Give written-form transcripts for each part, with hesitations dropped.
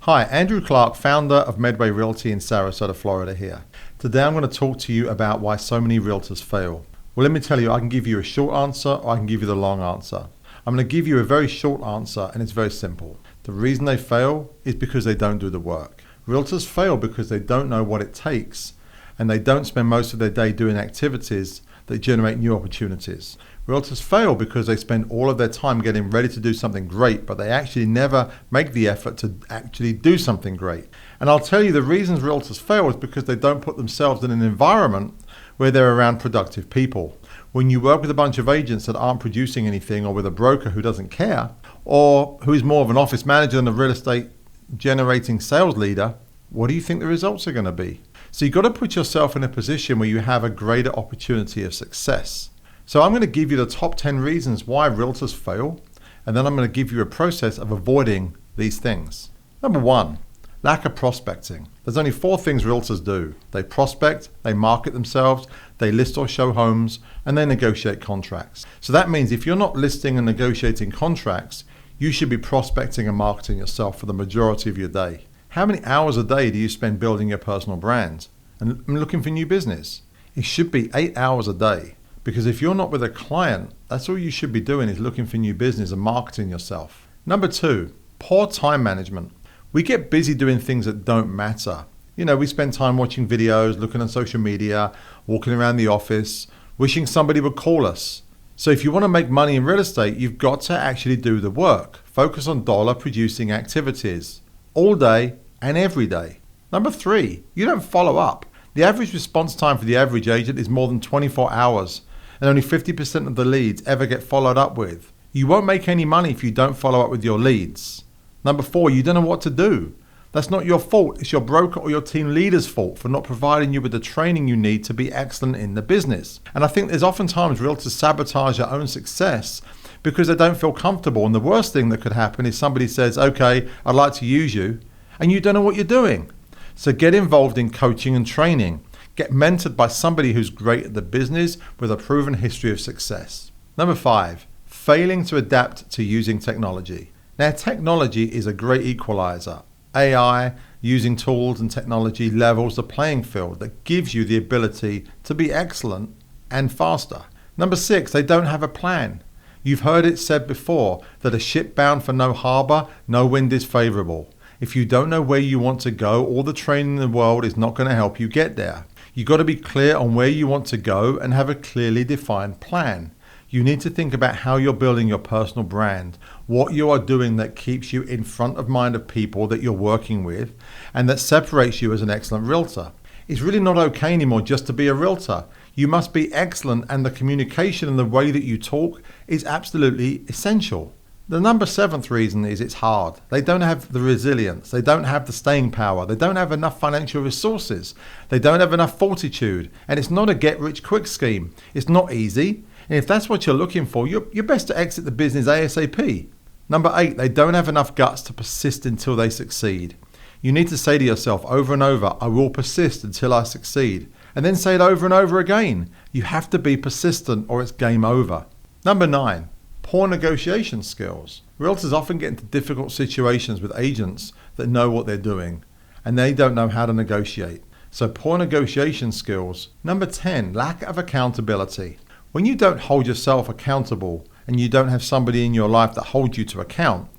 Hi, Andrew Clark, founder of Medway Realty in Sarasota, Florida here. Today I'm going to talk to you about why so many realtors fail. Well, let me tell you, I can give you a short answer or I can give you the long answer. I'm going to give you a very short answer and it's very simple. The reason they fail is because they don't do the work. Realtors fail because they don't know what it takes and they don't spend most of their day doing activities that generate new opportunities. Realtors fail because they spend all of their time getting ready to do something great, but they actually never make the effort to actually do something great. And I'll tell you the reasons realtors fail is because they don't put themselves in an environment where they're around productive people. When you work with a bunch of agents that aren't producing anything, or with a broker who doesn't care, or who is more of an office manager than a real estate generating sales leader, what do you think the results are going to be? So you've got to put yourself in a position where you have a greater opportunity of success. So I'm going to give you the top 10 reasons why realtors fail, and then I'm going to give you a process of avoiding these things. Number 1, lack of prospecting. There's only 4 things realtors do. They prospect, they market themselves, they list or show homes, and they negotiate contracts. So that means if you're not listing and negotiating contracts, you should be prospecting and marketing yourself for the majority of your day. How many hours a day do you spend building your personal brand and looking for new business? It should be 8 hours a day. Because if you're not with a client, that's all you should be doing is looking for new business and marketing yourself. Number 2, poor time management. We get busy doing things that don't matter. We spend time watching videos, looking on social media, walking around the office, wishing somebody would call us. So if you want to make money in real estate, you've got to actually do the work. Focus on dollar producing activities all day and every day. Number 3, you don't follow up. The average response time for the average agent is more than 24 hours. And only 50% of the leads ever get followed up with. You won't make any money if you don't follow up with your leads. Number 4, you don't know what to do. That's not your fault. It's your broker or your team leader's fault for not providing you with the training you need to be excellent in the business. And I think there's oftentimes realtors sabotage their own success because they don't feel comfortable. And the worst thing that could happen is somebody says, okay, I'd like to use you, and you don't know what you're doing. So get involved in coaching and training. Get mentored by somebody who's great at the business with a proven history of success. Number 5, failing to adapt to using technology. Now, technology is a great equalizer. AI, using tools and technology levels the playing field that gives you the ability to be excellent and faster. Number 6, they don't have a plan. You've heard it said before that a ship bound for no harbor, no wind is favorable. If you don't know where you want to go, all the training in the world is not going to help you get there. You've got to be clear on where you want to go and have a clearly defined plan. You need to think about how you're building your personal brand, what you are doing that keeps you in front of mind of people that you're working with, and that separates you as an excellent realtor. It's really not okay anymore just to be a realtor. You must be excellent, and the communication and the way that you talk is absolutely essential. The number 7th reason is it's hard. They don't have the resilience. They don't have the staying power. They don't have enough financial resources. They don't have enough fortitude. And it's not a get-rich-quick scheme. It's not easy. And if that's what you're looking for, you're best to exit the business ASAP. Number 8, they don't have enough guts to persist until they succeed. You need to say to yourself over and over, I will persist until I succeed. And then say it over and over again. You have to be persistent or it's game over. Number 9. Poor negotiation skills. Realtors often get into difficult situations with agents that know what they're doing and they don't know how to negotiate. So poor negotiation skills. Number 10, lack of accountability. When you don't hold yourself accountable and you don't have somebody in your life that holds you to account,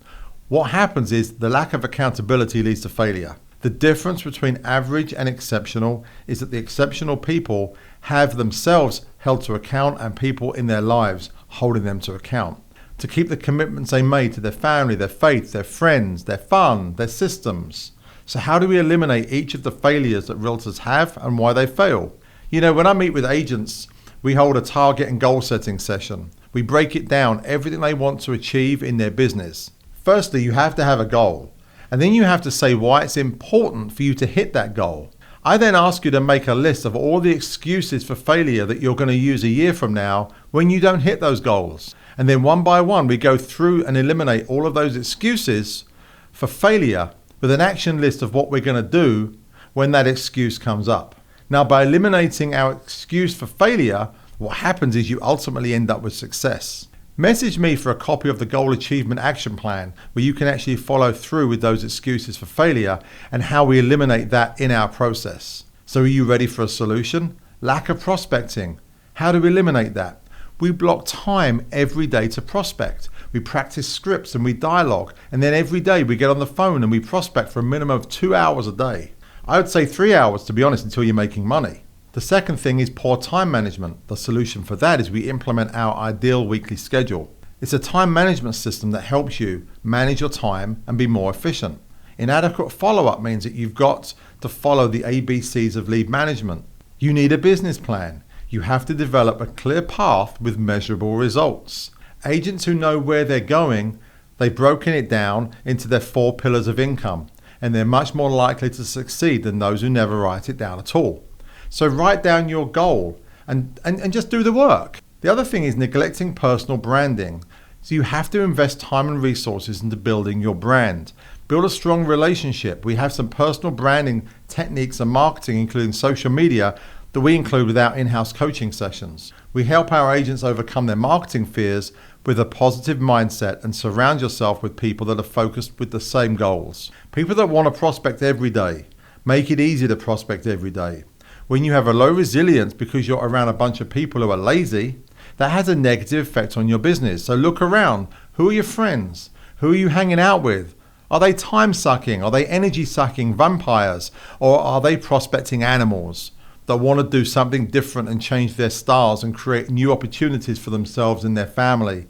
what happens is the lack of accountability leads to failure. The difference between average and exceptional is that the exceptional people have themselves held to account and people in their lives holding them to account to keep the commitments they made to their family, their faith, their friends, their fun, their systems. So how do we eliminate each of the failures that realtors have and why they fail? When I meet with agents, we hold a target and goal setting session. We break it down, everything they want to achieve in their business. Firstly, you have to have a goal. And then you have to say why it's important for you to hit that goal. I then ask you to make a list of all the excuses for failure that you're going to use a year from now when you don't hit those goals. And then one by one, we go through and eliminate all of those excuses for failure with an action list of what we're going to do when that excuse comes up. Now, by eliminating our excuse for failure, what happens is you ultimately end up with success. Message me for a copy of the Goal Achievement Action Plan where you can actually follow through with those excuses for failure and how we eliminate that in our process. So are you ready for a solution? Lack of prospecting. How do we eliminate that? We block time every day to prospect. We practice scripts and we dialogue, and then every day we get on the phone and we prospect for a minimum of 2 hours a day. I would say 3 hours, to be honest, until you're making money. The second thing is poor time management. The solution for that is we implement our ideal weekly schedule. It's a time management system that helps you manage your time and be more efficient. Inadequate follow-up means that you've got to follow the ABCs of lead management. You need a business plan. You have to develop a clear path with measurable results. Agents who know where they're going, they've broken it down into their 4 pillars of income, and they're much more likely to succeed than those who never write it down at all. So write down your goal and just do the work. The other thing is neglecting personal branding. So you have to invest time and resources into building your brand. Build a strong relationship. We have some personal branding techniques and marketing, including social media, that we include with our in-house coaching sessions. We help our agents overcome their marketing fears with a positive mindset and surround yourself with people that are focused with the same goals. People that want to prospect every day. Make it easy to prospect every day. When you have a low resilience because you're around a bunch of people who are lazy, that has a negative effect on your business. So look around. Who are your friends? Who are you hanging out with? Are they time-sucking? Are they energy-sucking vampires? Or are they prospecting animals that want to do something different and change their styles and create new opportunities for themselves and their family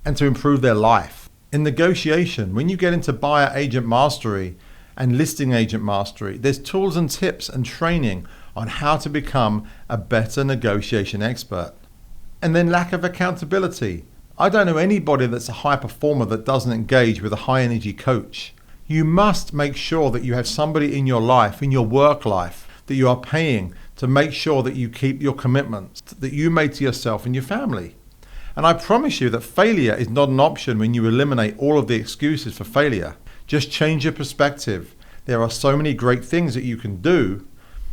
and to improve their life? In negotiation, when you get into buyer agent mastery and listing agent mastery, there's tools and tips and training on how to become a better negotiation expert. And then lack of accountability. I don't know anybody that's a high performer that doesn't engage with a high energy coach. You must make sure that you have somebody in your life, in your work life, that you are paying to make sure that you keep your commitments that you made to yourself and your family. And I promise you that failure is not an option when you eliminate all of the excuses for failure. Just change your perspective. There are so many great things that you can do,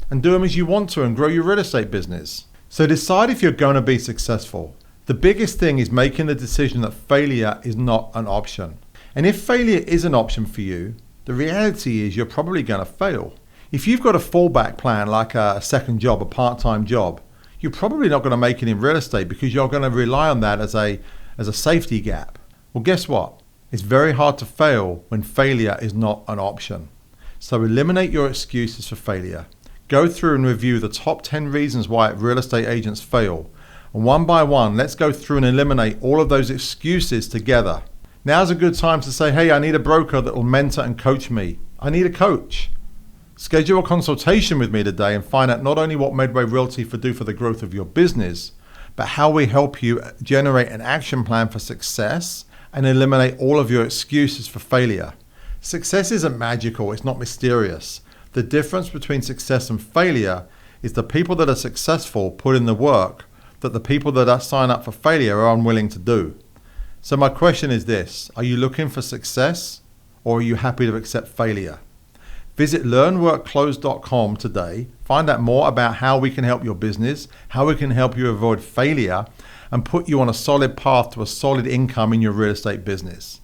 and do them as you want to and grow your real estate business. So decide if you're going to be successful. The biggest thing is making the decision that failure is not an option. And if failure is an option for you, the reality is you're probably going to fail. If you've got a fallback plan like a second job, a part-time job, you're probably not going to make it in real estate because you're going to rely on that as a safety gap. Well, guess what? It's very hard to fail when failure is not an option. So eliminate your excuses for failure. Go through and review the top 10 reasons why real estate agents fail. And one by one, let's go through and eliminate all of those excuses together. Now's a good time to say, hey, I need a broker that will mentor and coach me. I need a coach. Schedule a consultation with me today and find out not only what Medway Realty do for the growth of your business, but how we help you generate an action plan for success and eliminate all of your excuses for failure. Success isn't magical, it's not mysterious. The difference between success and failure is the people that are successful put in the work that the people that sign up for failure are unwilling to do. So my question is this: are you looking for success or are you happy to accept failure? Visit learnworkclose.com today. Find out more about how we can help your business, how we can help you avoid failure, and put you on a solid path to a solid income in your real estate business.